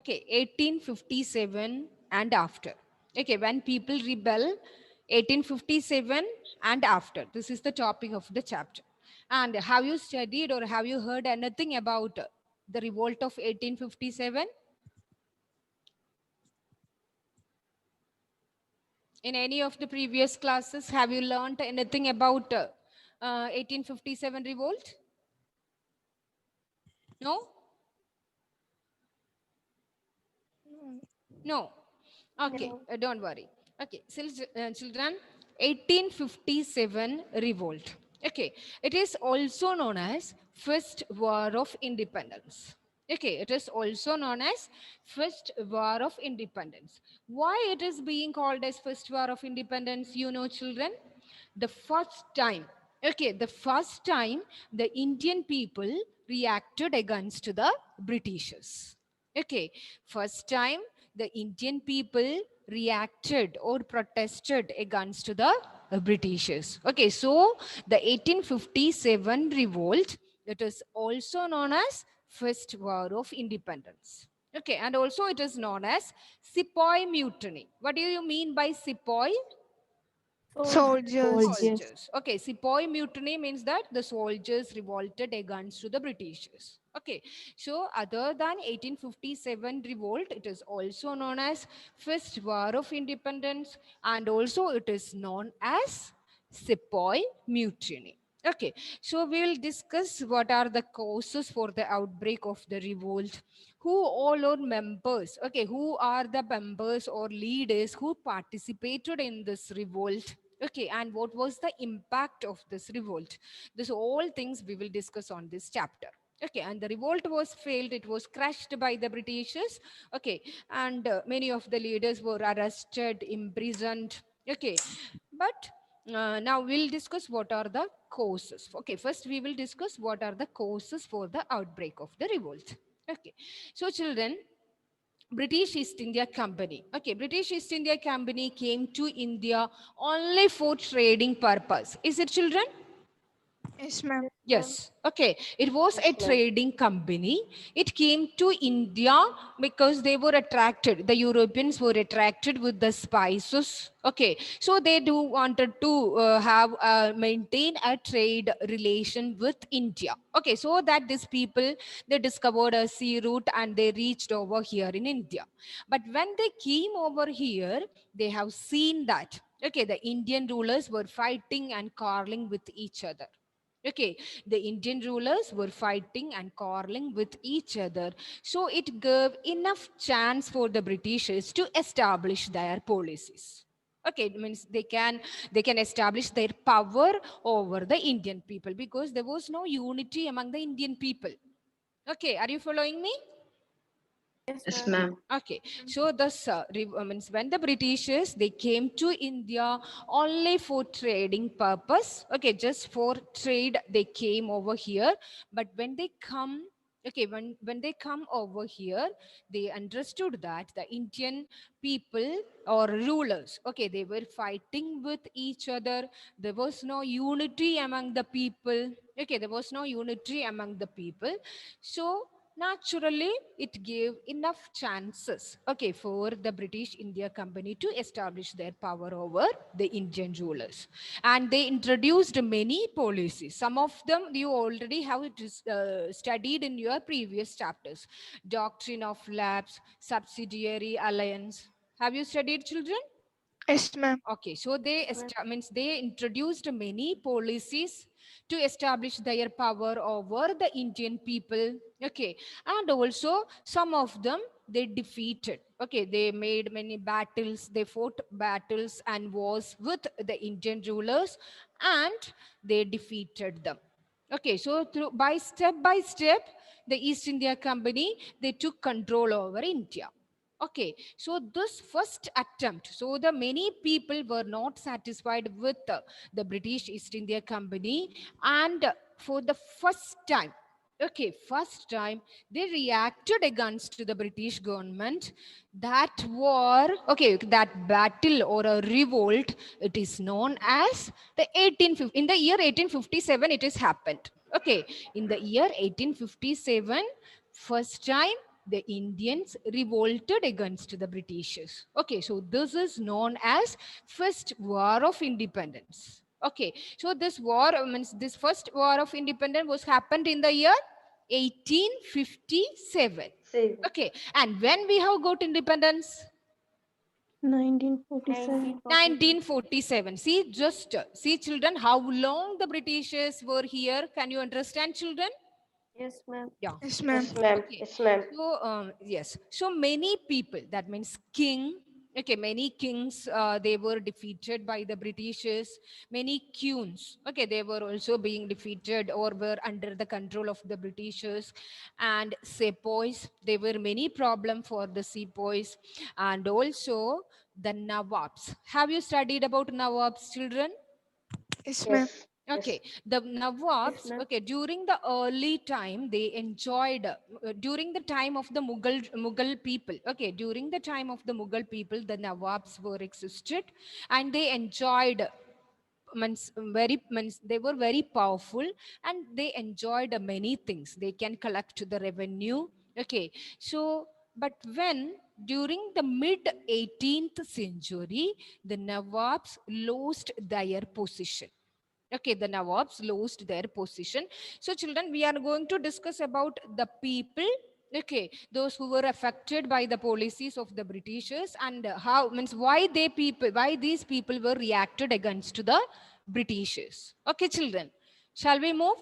Okay, 1857 and after. Okay, when people rebel, 1857 and after. This is the topic of the chapter. And have you studied or have you heard anything about the revolt of 1857? In any of the previous classes, have you learned anything about 1857 revolt? No? No. Okay, No. don't worry. Okay, so, children, 1857 revolt. Okay, it is also known as First War of Independence. Okay, it is also known as First War of Independence. Why it is being called as First War of Independence, you know, children? The first time, okay, the first time the Indian people reacted against the Britishers. Okay, first time the Indian people reacted or protested against the Britishers. Okay, so the 1857 revolt, that is also known as First War of Independence. Okay, and also it is known as Sepoy Mutiny. What do you mean by Sepoy? Soldiers. Soldiers. Okay, Sepoy mutiny means that the soldiers revolted against the Britishers. Okay, so other than 1857 revolt, it is also known as First War of Independence, and also it is known as Sepoy mutiny. Okay, so we will discuss what are the causes for the outbreak of the revolt, who all are members, okay, who are the members or leaders who participated in this revolt. Okay, and what was the impact of this revolt? This all things we will discuss on this chapter. Okay, and the revolt was failed, it was crushed by the Britishers. Okay, and many of the leaders were arrested, imprisoned. Okay, but now we'll discuss what are the causes. Okay, first we will discuss what are the causes for the outbreak of the revolt. Okay, so children, British East India Company. Okay, British East India Company came to India only for trading purpose. Is it, children? Yes, ma'am. Yes. Okay. It was Yes, a ma'am. trading company. It came to India because they were attracted. The Europeans were attracted with the spices. Okay. So they do wanted to have maintain a trade relation with India. Okay. So that these people, they discovered a sea route and they reached over here in India. But when they came over here, they have seen that, okay, the Indian rulers were fighting and quarreling with each other. Okay, the Indian rulers were fighting and quarreling with each other. So it gave enough chance for the Britishers to establish their policies. Okay, it means they can establish their power over the Indian people because there was no unity among the Indian people. Okay, are you following me? Yes, Yes, ma'am. ma'am. Okay, so means when the Britishers they came to India only for trading purpose. Okay, just for trade they came over here. But when they come, okay, when they come over here, they understood that the Indian people or rulers, okay, they were fighting with each other. There was no unity among the people. Okay, there was no unity among the people. So naturally it gave enough chances, okay, for the British India Company to establish their power over the Indian rulers, and they introduced many policies. Some of them you already have studied in your previous chapters: doctrine of lapse, subsidiary alliance. Have you studied, children? Yes, ma'am. Okay, so they means they introduced many policies to establish their power over the Indian people. Okay, and also some of them they defeated. Okay, they made many battles, they fought battles and wars with the Indian rulers, and they defeated them. Okay, so through by step, the East India Company they took control over India. Okay, so this first attempt, so the many people were not satisfied with the British East India Company, and for the first time, okay, first time they reacted against the British government. That war, okay, that battle or a revolt, it is known as the 1850. In the year 1857, it has happened. Okay, in the year 1857, first time the Indians revolted against the Britishers. Okay, so this is known as First War of Independence. Okay, so this war means this first war of independence was happened in the year 1857. Same. Okay, and when we have got independence? 1947. 1947. See, just see, children, how long the Britishers were here. Can you understand, children? Yes, ma'am. Yeah. Yes, ma'am. Yes, ma'am. Okay. Yes, ma'am. So, yes. So many people, that means king, okay, many kings, they were defeated by the Britishers. Many queens, okay, they were also being defeated or were under the control of the Britishers. And sepoys, there were many problems for the sepoys. And also the Nawabs. Have you studied about Nawabs, children? Yes, ma'am. Yes. Okay, Yes. the Yes, Nawabs, ma'am. okay, during the early time, they enjoyed, during the time of the Mughal people, okay, during the time of the Mughal people, the Nawabs were existed and they enjoyed, they were very powerful and they enjoyed many things. They can collect the revenue, okay. So, but when during the mid 18th century, the Nawabs lost their position. Okay, the Nawabs lost their position. So, children, we are going to discuss about the people, okay, those who were affected by the policies of the Britishers and how, why these people were reacted against the Britishers. Okay, children, shall we move?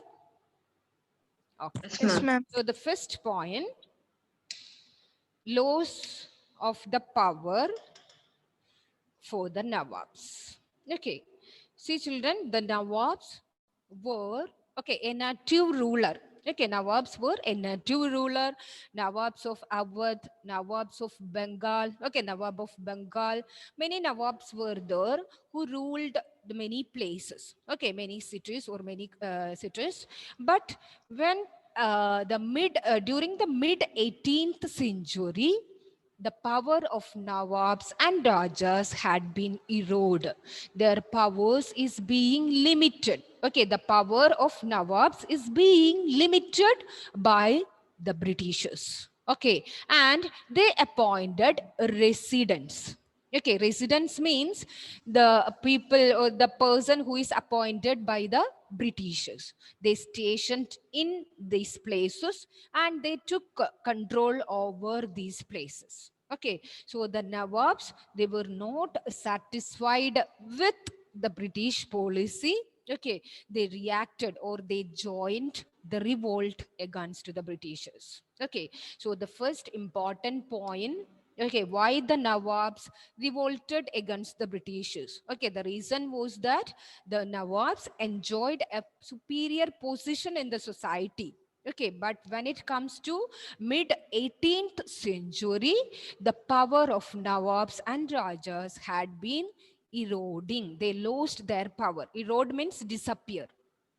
Okay. Yes, ma'am. So, the first point, loss of the power for the Nawabs. Okay. See, children, the Nawabs were, okay, a native ruler. Okay, Nawabs were a native ruler. Nawabs of Awadh, Nawabs of Bengal. Okay, Nawab of Bengal. Many Nawabs were there who ruled the many places. Okay, many cities or many cities. But when during the mid 18th century, the power of Nawabs and Rajas had been eroded. Their powers is being limited. Okay, the power of Nawabs is being limited by the Britishers. Okay, and they appointed residents. Okay, residence means the people or the person who is appointed by the Britishers. They stationed in these places and they took control over these places. Okay, so the Nawabs, they were not satisfied with the British policy. Okay, they reacted or they joined the revolt against the Britishers. Okay, so the first important point, okay, why the Nawabs revolted against the Britishers? Okay, the reason was that the Nawabs enjoyed a superior position in the society. Okay, but when it comes to mid 18th century, the power of Nawabs and Rajas had been eroding. They lost their power. Erode means disappear.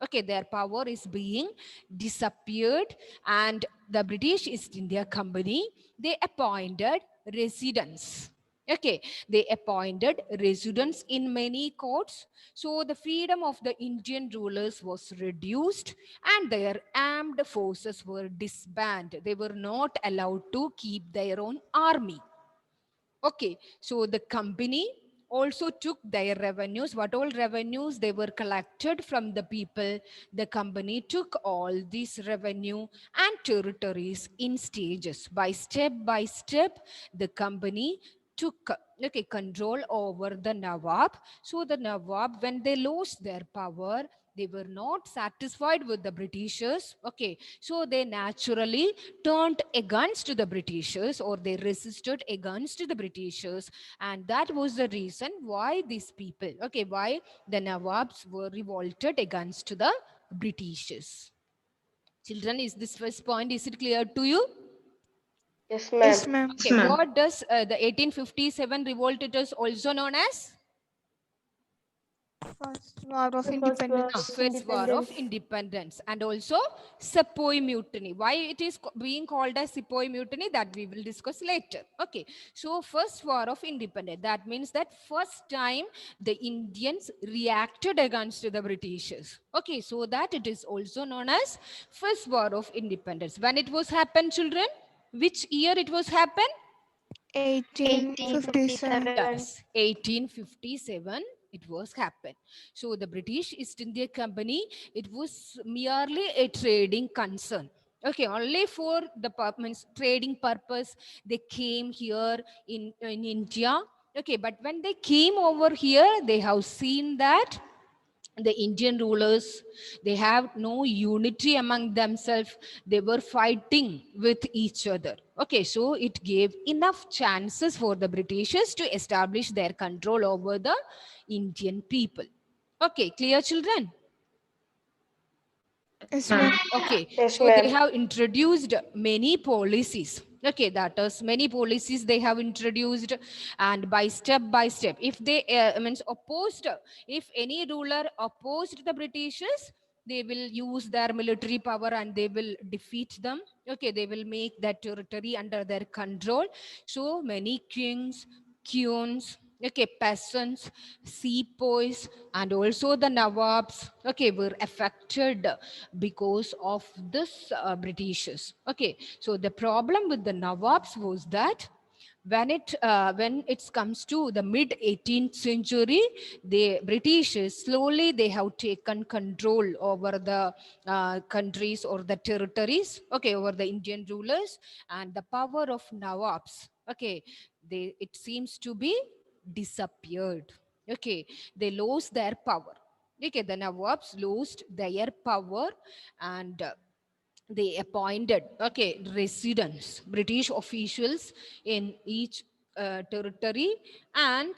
Okay, their power is being disappeared, and the British East India Company, they appointed residents. Okay, they appointed residents in many courts. So the freedom of the Indian rulers was reduced and their armed forces were disbanded. They were not allowed to keep their own army. Okay, so the company also took their revenues, what all revenues they were collected from the people. The company took all these revenue and territories in stages. By step, the company took, okay, control over the Nawab. So the Nawab, when they lost their power, they were not satisfied with the Britishers. Okay, so they naturally turned against the Britishers or they resisted against the Britishers. And that was the reason why these people, okay, why the Nawabs were revolted against the Britishers. Children, is this first point, is it clear to you? Yes, Yes, ma'am. ma'am. Okay, what does the 1857 revolt, it is also known as? First War of The first war Independence. of First War of independence. Independence, and also Sepoy Mutiny. Why it is being called as Sepoy Mutiny, that we will discuss later. Okay, so First War of Independence, that means that first time the Indians reacted against the Britishers. Okay, so that it is also known as First War of Independence. When it was happened, children? Which year it was happened? 1857. Yes, 1857 it was happened. So the British East India Company, it was merely a trading concern. Okay, only for the means trading purpose they came here in India. Okay, but when they came over here, they have seen that the Indian rulers, they have no unity among themselves. They were fighting with each other. Okay, so it gave enough chances for the Britishers to establish their control over the Indian people. Okay, clear, children? Yes, ma'am. Okay, Yes, so they ma'am. have introduced many policies. Okay, that is many policies they have introduced, and by step, if they means opposed, if any ruler opposed the Britishers, they will use their military power and they will defeat them. Okay, they will make that territory under their control. So many kings, queens, okay, peasants, sepoys, and also the Nawabs, okay, were affected because of this Britishers. Okay, so the problem with the Nawabs was that when it comes to the mid 18th century, the Britishers slowly they have taken control over the countries or the territories, okay, over the Indian rulers, and the power of Nawabs, okay, it seems to be disappeared. Okay, they lost their power. Okay, the Nawabs lost their power, and they appointed, okay, residents, British officials in each territory, and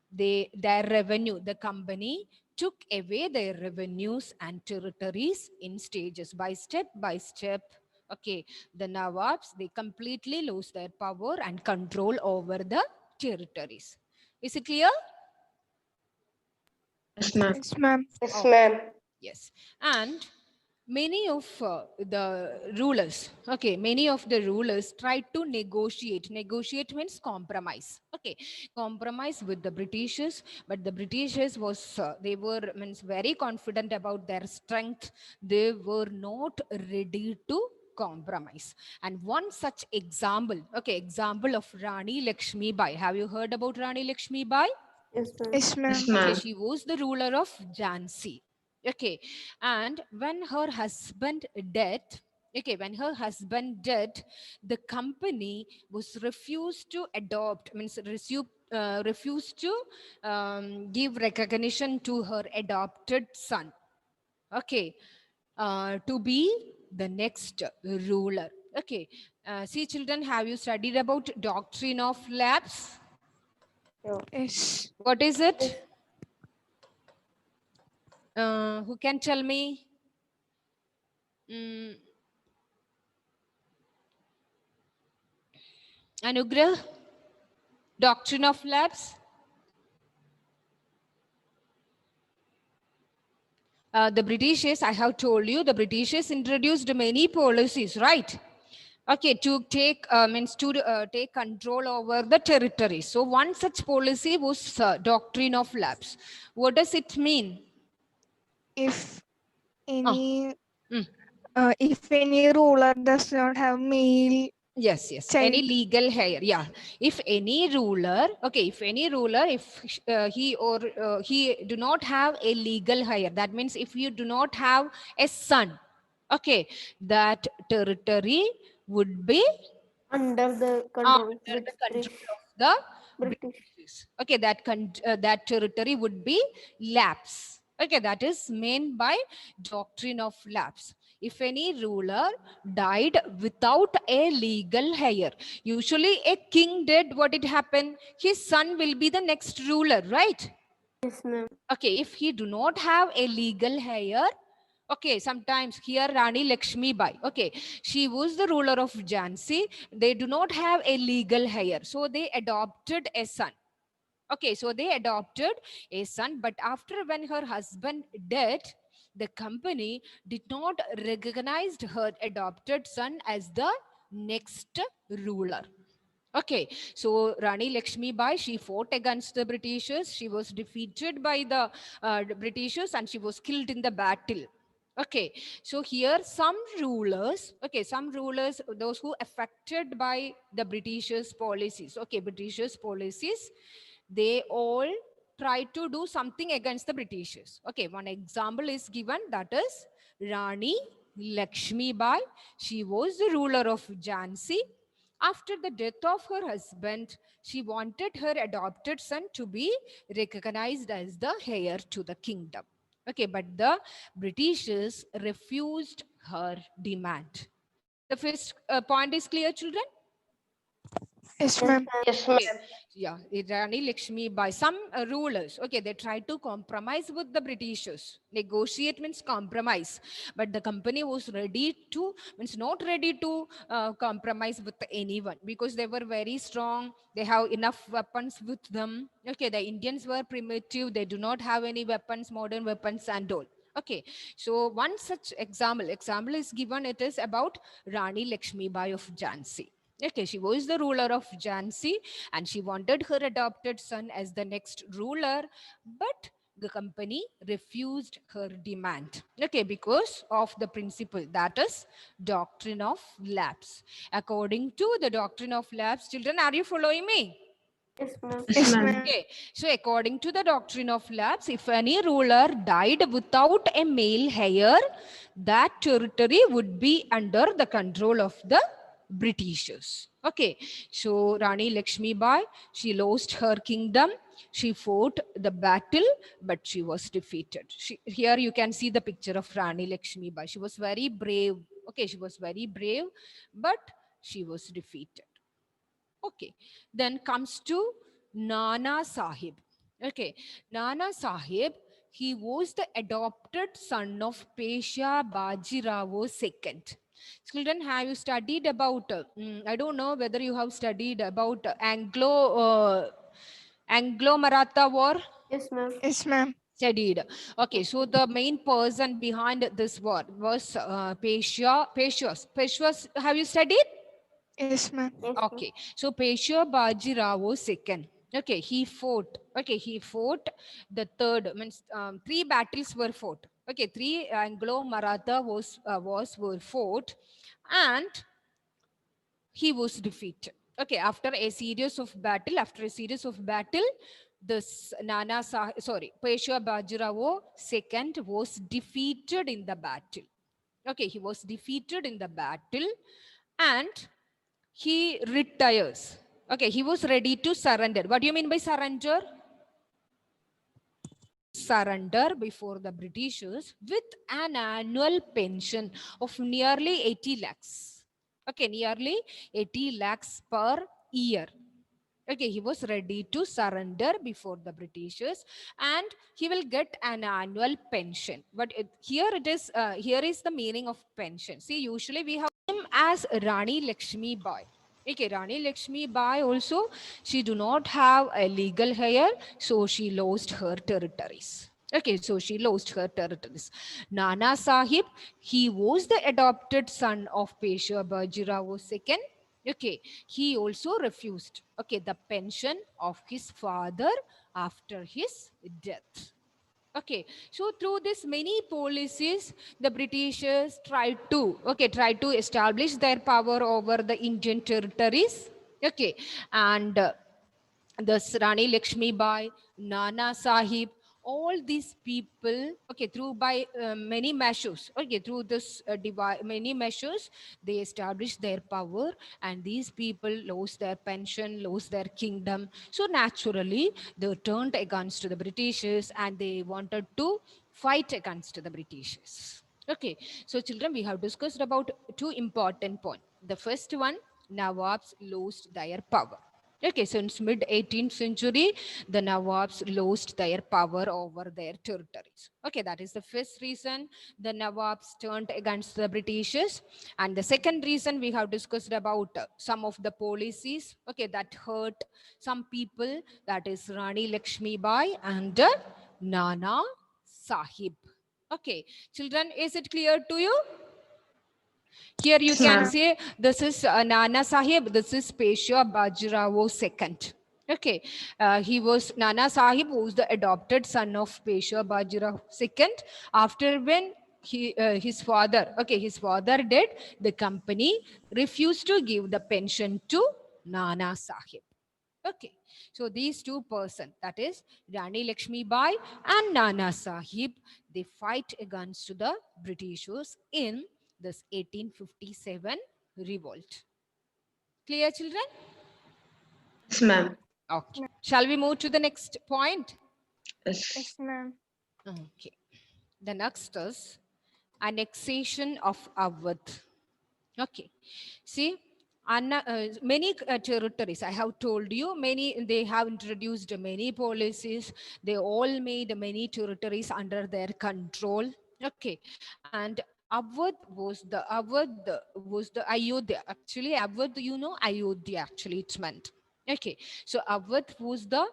their revenue, the company took away their revenues and territories in stages, by step. Okay, the Nawabs, they completely lose their power and control over the territories. Is it clear? Yes, ma'am. Yes, ma'am. Yes, Oh, ma'am. yes. And many of the rulers, okay, many of the rulers tried to negotiate. Negotiate means compromise. Okay, compromise with the Britishers, but the Britishers was they were means very confident about their strength. They were not ready to compromise. And one such example, okay, example of Rani Lakshmi Bai. Have you heard about Rani Lakshmi Bai? Yes, ma'am. Yes, Yes, ma'am. Okay, ma'am. she was the ruler of Jhansi. Okay, and when her husband died, okay, when her husband died, the company was refused to adopt, means refused to give recognition to her adopted son. Okay, to be the next ruler. Okay, see, children, have you studied about doctrine of lapse? Yeah. Yes. What is Yes. it? Who can tell me? Mm, Anugrah, doctrine of lapse. The Britishers, I have told you, the Britishers introduced many policies, right? Okay, to take means to take control over the territory. So one such policy was doctrine of lapse. What does it mean? If Ah, any mm. if any ruler does not have male Yes, yes. Any child, legal heir, yeah. If any ruler, okay, if any ruler, if he or he do not have a legal heir, that means if you do not have a son, okay, that territory would be Under the control under the British. control of the British. British. Okay, that territory would be lapse. Okay, that is meant by doctrine of lapse. If any ruler died without a legal heir, usually a king did, what it happened? His son will be the next ruler, right? Yes, ma'am. Okay, if he do not have a legal heir, okay, sometimes here Rani Lakshmi Bai, okay, she was the ruler of Jhansi. They do not have a legal heir, so they adopted a son. Okay, so they adopted a son, but after when her husband died, the company did not recognize her adopted son as the next ruler. Okay, so Rani Lakshmi Bai, she fought against the Britishers. She was defeated by the Britishers and she was killed in the battle. Okay, so here some rulers, those who affected by the Britishers' policies, Britishers' policies, they all try to do something against the Britishers. Okay, one example is given, that is Rani Lakshmi Bai. She was the ruler of Jhansi. After the death of her husband, she wanted her adopted son to be recognized as the heir to the kingdom. Okay, but the Britishers refused her demand. The first point is clear, children? Yes, Yes, ma'am. ma'am. Yes, Okay, ma'am. yeah, Rani Lakshmi by some rulers. Okay, they tried to compromise with the Britishers. Negotiate means compromise, but the company was ready to, means not ready to compromise with anyone because they were very strong. They have enough weapons with them. Okay, the Indians were primitive. They do not have any weapons, modern weapons and all. Okay, so one such example is given. It is about Rani Lakshmi Bai of Jhansi. Okay, she was the ruler of Jhansi and she wanted her adopted son as the next ruler, but the company refused her demand. Okay, because of the principle, that is doctrine of lapse. According to the doctrine of lapse, children, are you following me? Yes, ma'am. Yes, Yes, ma'am. ma'am. Okay, so according to the doctrine of lapse, if any ruler died without a male heir, that territory would be under the control of the Britishers. Okay, so Rani Lakshmi Bai, she lost her kingdom. She fought the battle, but she was defeated. Here you can see the picture of Rani Lakshmi Bai. She was very brave. Okay, she was very brave, but she was defeated. Okay, then comes to Nanasahib. Okay, Nanasahib, he was the adopted son of Pesha Bajirao II. Children, have you studied about, I don't know whether you have studied about Anglo-Maratha War? Yes, ma'am. Yes, ma'am. Studied. Okay, so the main person behind this war was Peshwas. Have you studied? Yes, ma'am. Yes, ma'am. Okay, so Peshwa Bajirao II. Okay, he fought. Okay, he fought the third, means three battles were fought. Okay, three Anglo-Maratha wars were fought, and he was defeated. Okay, after a series of battle, this Peshwa Bajirao II was defeated in the battle. Okay, he was defeated in the battle, and he retires. Okay, he was ready to surrender. What do you mean by surrender? Surrender before the Britishers with an annual pension of nearly 80 lakhs. Okay, nearly 80 lakhs per year. Okay, he was ready to surrender before the Britishers, and he will get an annual pension. But here is the meaning of pension. See, usually we have him as Rani Lakshmi Bai. Okay, Rani Lakshmi Bai also, she do not have a legal heir, so she lost her territories. Okay, so she lost her territories. Nanasahib, he was the adopted son of Peshwa Bajirao II. Okay, he also refused, okay, the pension of his father after his death. Okay, so through this many policies, the Britishers tried to establish their power over the Indian territories. Okay, and the Rani Lakshmi Bai, Nana Sahib, all these people, okay, through by many measures, okay, through this many measures, they established their power, and these people lost their pension, lost their kingdom. So naturally, they turned against the Britishers and they wanted to fight against the Britishers. Okay, so children, we have discussed about two important points. The first one, Nawabs lost their power. Okay, since mid 18th century, the Nawabs lost their power over their territories. Okay, that is the first reason the Nawabs turned against the Britishers. And the second reason we have discussed about some of the policies, okay, that hurt some people, that is Rani Lakshmi Bai and Nana Sahib. Okay, children, is it clear to you? Here you Yes, can ma'am. say this is Nana Sahib, this is Peshwa Bajirao II. Okay, he was Nana Sahib, who was the adopted son of Peshwa Bajirao II. After when his father, okay, his father dead, the company refused to give the pension to Nanasahib. Okay, so these two persons, that is Rani Lakshmi Bai and Nanasahib, they fight against the Britishers in this 1857 revolt. Clear, children? Yes, ma'am. Okay. Shall we move to the next point? Yes. Yes, ma'am. Okay. The next is annexation of Awadh. Okay. See, many territories, I have told you, many, they have introduced many policies. They all made many territories under their control. Okay. And Awadh was the Ayodhya. Actually, Awadh, you know, Ayodhya actually it's meant. Okay. So Awadh was the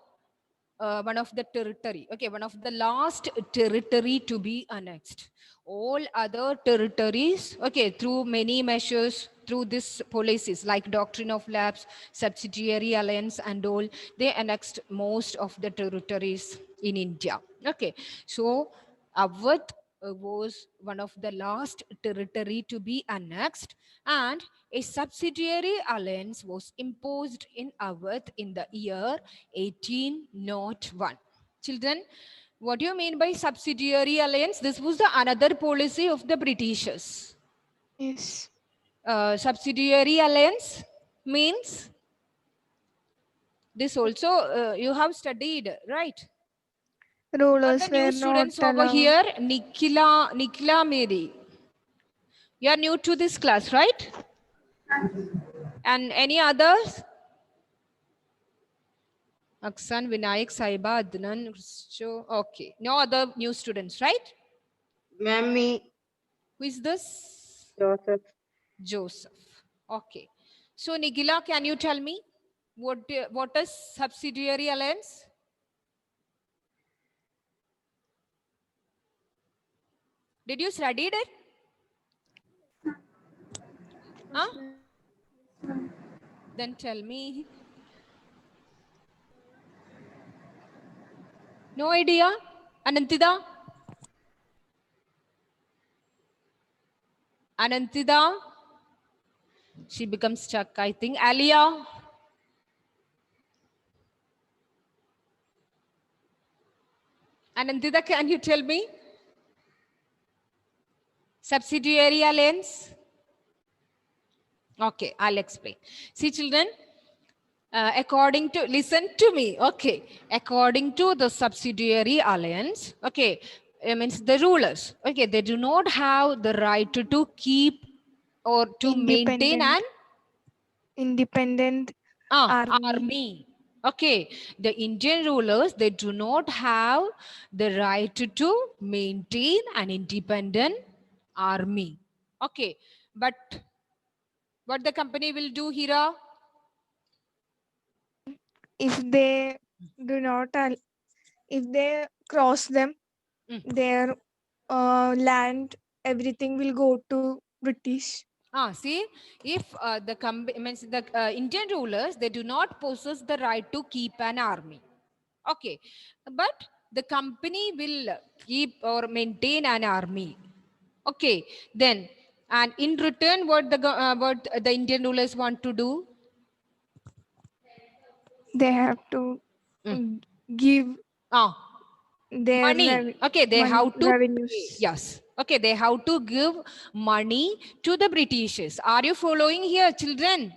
one of the territory, okay, one of the last territory to be annexed. All other territories, okay, through many measures, through this policies like doctrine of lapse, subsidiary alliance and all, they annexed most of the territories in India. Okay, so Awadh was one of the last territory to be annexed, and a subsidiary alliance was imposed in Awadh in the year 1801. Children, what do you mean by subsidiary alliance? This was the another policy of the Britishers. Yes. Subsidiary alliance means this also you have studied, right? Who are Rulers the new were not students over allowed. here? Nikila Mary. You are new to this class, right? And any others? Aksan, Vinayak, Saiba, Adnan, Richo. Okay. No other new students, right? Ma'am, me. Who is this? Joseph. Joseph. Okay. So, Nigila, can you tell me what is subsidiary alliance? Did you study it? Huh? Then tell me. No idea? Anantida? Anantida? She becomes stuck, I think. Alia? Anantida, can you tell me? Subsidiary alliance? Okay, I'll explain. See, children, according to, listen to me, okay, according to the subsidiary alliance, okay, means the rulers, okay, they do not have the right to keep or to maintain an Independent army. army. Okay, the Indian rulers, they do not have the right to maintain an independent army. Okay, but what the company will do, Hira? If they do not, if they cross them, Mm. their land, everything will go to British. See, if the means the Indian rulers, they do not possess the right to keep an army. Okay, but the company will keep or maintain an army. Okay, then, and in return, what the Indian rulers want to do? They have to Mm. give Ah, their money. Okay, they have to pay. revenues. Yes. Okay, they have to give money to the Britishers. Are you following here, children?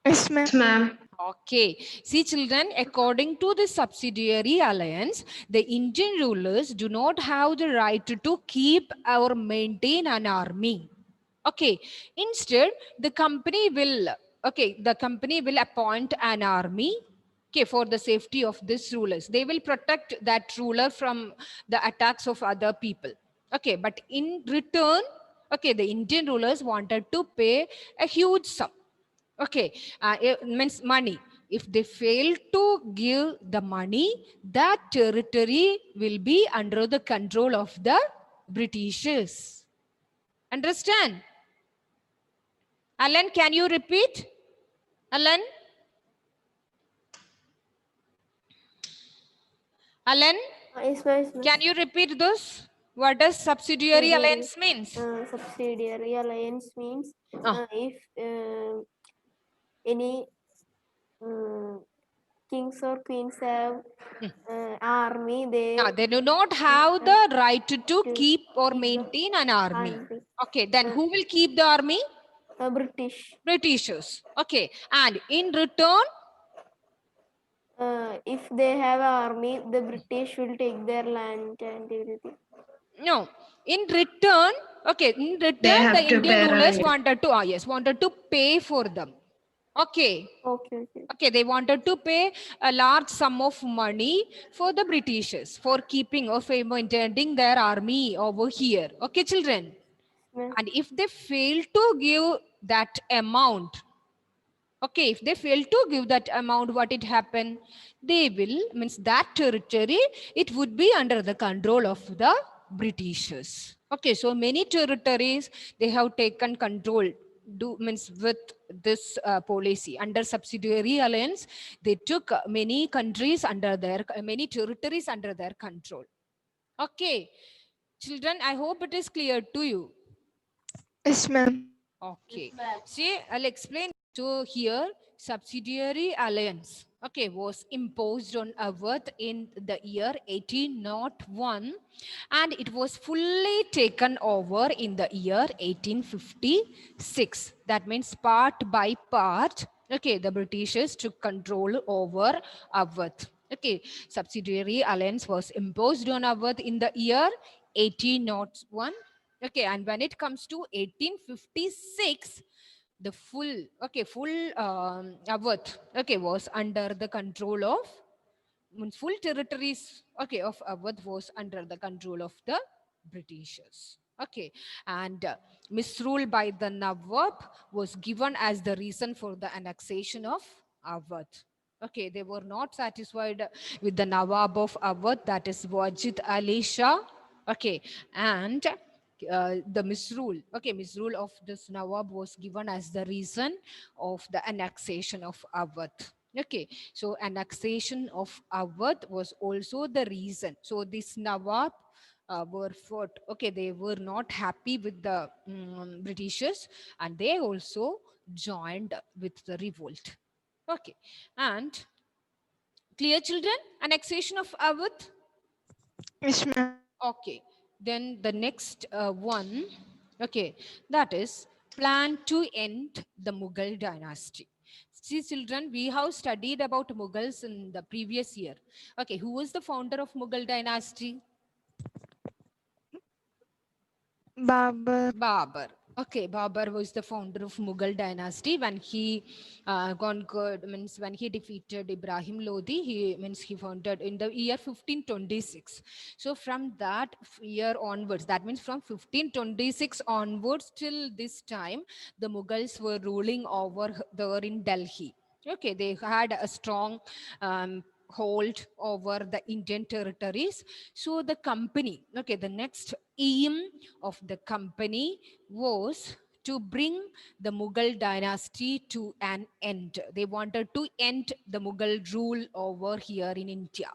Yes, ma'am. Yes, ma'am. Okay. See, children, according to the subsidiary alliance, the Indian rulers do not have the right to keep or maintain an army. Okay. Instead, the company will, okay, the company will appoint an army, okay, for the safety of these rulers. They will protect that ruler from the attacks of other people. Okay. But in return, okay, the Indian rulers wanted to pay a huge sum. Okay, it means money. If they fail to give the money, that territory will be under the control of the Britishers. Understand? Alan, can you repeat? Alan? Alan, Yes, ma'am. Yes, ma'am. can you repeat this? What does subsidiary alliance means? Subsidiary alliance means Ah. if any kings or queens have army, They do not have the right to keep or keep the maintain an army. army. Okay, then who will keep the army? British. Britishers. Okay, and in return, If they have an army, the British will take their land and everything. no. In return, okay, in They return, have the to Indian pay rulers revenue. wanted to pay for them. Okay. Okay. Okay, they wanted to pay a large sum of money for the Britishers for keeping or for maintaining their army over here. Okay, children. Ma'am. And if they fail to give that amount, okay, if they fail to give that amount, what it happen? They will, means that territory, it would be under the control of the Britishers. Okay, so many territories, they have taken control, means with this policy. Under subsidiary alliance, they took many countries under their, many territories under their control. Okay, children, I hope it is clear to you. Yes, ma'am. Okay. See, I'll explain. So here, subsidiary alliance, okay, was imposed on Awadh in the year 1801, and it was fully taken over in the year 1856. That means part by part, okay, the Britishers took control over Awadh. Okay, subsidiary alliance was imposed on Awadh in the year 1801. Okay, and when it comes to 1856, the full Awadh, okay, was under the control of, full territories, okay, of Awadh was under the control of the Britishers. Okay, and misrule by the Nawab was given as the reason for the annexation of Awadh. Okay, they were not satisfied with the Nawab of Awadh, that is Wajid Ali Shah. Okay, and the misrule, okay, misrule of this Nawab was given as the reason of the annexation of Awadh. Okay, so annexation of Awadh was also the reason. So this Nawab were fought, okay, they were not happy with the Britishers, and they also joined with the revolt. Okay, and clear, children, annexation of Awadh. Yes, ma'am. Okay, then the next one, okay, that is plan to end the Mughal dynasty. See, children, we have studied about Mughals in the previous year. Okay, who was the founder of Mughal dynasty? Babar. Babur. Okay, Babur was the founder of Mughal dynasty. When he conquered, means when he defeated Ibrahim Lodi, he founded in the year 1526. So from that year onwards, that means from 1526 onwards till this time, the Mughals were ruling over there in Delhi. Okay, they had a strong hold over the Indian territories. So the company, okay, the next aim of the company was to bring the Mughal dynasty to an end. They wanted to end the Mughal rule over here in India.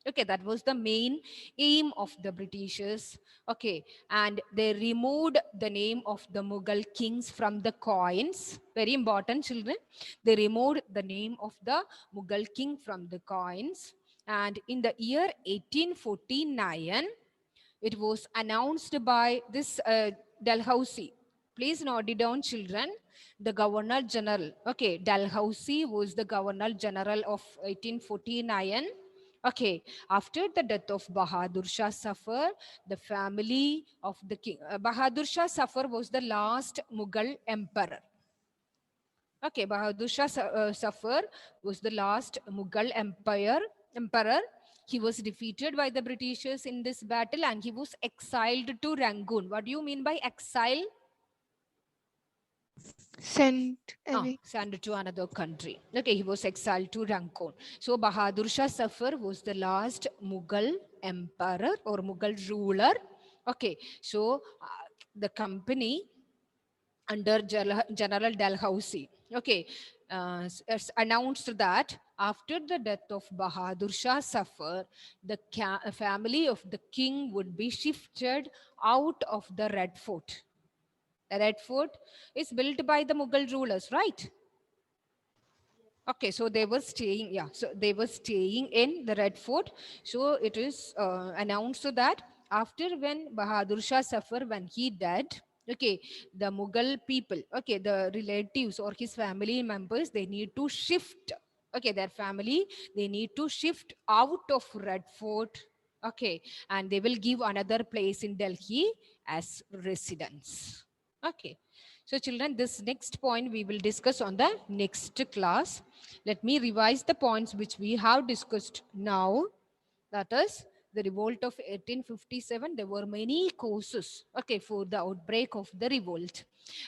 Okay, that was the main aim of the Britishers. Okay, and they removed the name of the Mughal kings from the coins. Very important, children. They removed the name of the Mughal king from the coins. And in the year 1849, it was announced by this Dalhousie. Please note it down, children. The Governor General. Okay, Dalhousie was the Governor General of 1849. Okay, after the death of Bahadur Shah Safar, the family of the king, Bahadur Shah Safar was the last Mughal emperor. Okay, Bahadur Shah Safar was the last Mughal emperor. He was defeated by the Britishers in this battle and he was exiled to Rangoon. What do you mean by exile? Sent away. Sent to another country. Okay, he was exiled to Rangoon. So Bahadur Shah Safar was the last Mughal emperor or Mughal ruler. Okay, so the company under General Dalhousie, okay, announced that After the death of Bahadur Shah Zafar, the family of the king would be shifted out of the Red Fort. The Red Fort is built by the Mughal rulers, right? Okay, so they were staying, yeah, so they were staying in the Red Fort. So it is announced so that after when Bahadur Shah Zafar, when he died, okay, the Mughal people, okay, the relatives or his family members, they need to shift, okay, their family, they need to shift out of Red Fort, okay, and they will give another place in Delhi as residence. Okay. So children, this next point we will discuss on the next class. Let me revise the points which we have discussed now. That is the revolt of 1857. There were many causes, okay, for the outbreak of the revolt.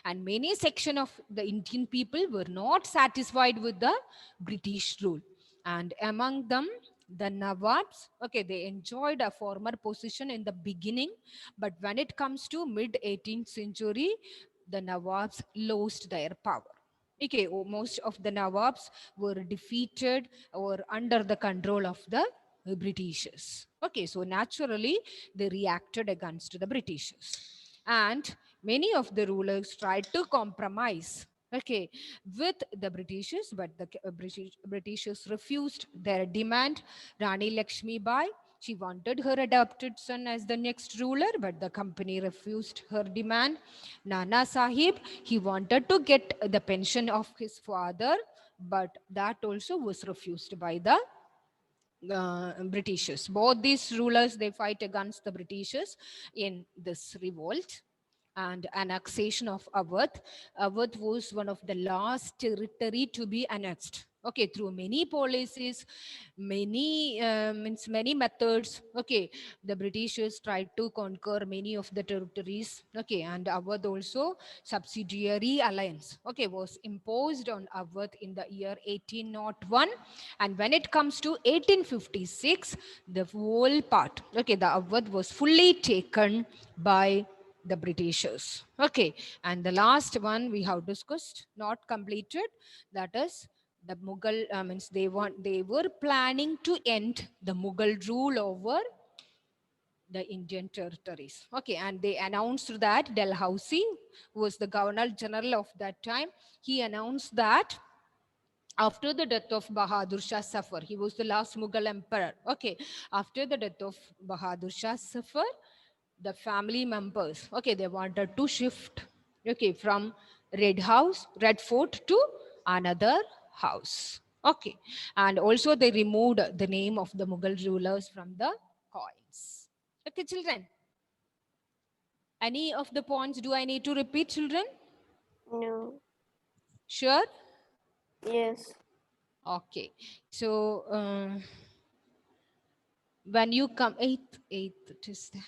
And many section of the Indian people were not satisfied with the British rule. And among them, the Nawabs, okay, they enjoyed a former position in the beginning, but when it comes to mid 18th century, the Nawabs lost their power. Okay, most of the Nawabs were defeated or under the control of the Britishers. Okay, so naturally they reacted against the Britishers. And many of the rulers tried to compromise, okay, with the Britishers, but the Britishers refused their demand. Rani Lakshmi Bai, she wanted her adopted son as the next ruler, but the company refused her demand. Nanasahib, he wanted to get the pension of his father, but that also was refused by the Britishers. Both these rulers, they fight against the Britishers in this revolt. And annexation of Awadh. Awadh was one of the last territory to be annexed. Okay, through many policies, many methods. Okay, the Britishers tried to conquer many of the territories. Okay, and Awadh also subsidiary alliance. Okay, was imposed on Awadh in the year 1801, and when it comes to 1856, the whole part. Okay, the Awadh was fully taken by the Britishers. Okay, and the last one we have discussed, not completed, that is the Mughal, means they were planning to end the Mughal rule over the Indian territories. Okay, and they announced that Dalhousie, who was the Governor General of that time, he announced that after the death of Bahadur Shah Zafar, he was the last Mughal emperor. Okay, after the death of Bahadur Shah Zafar, the family members, okay, they wanted to shift, okay, from Red Fort to another house. Okay, and also they removed the name of the Mughal rulers from the coins. Okay, children. Any of the points do I need to repeat, children? No. Sure? Yes. Okay. So when you come, eighth, it is there.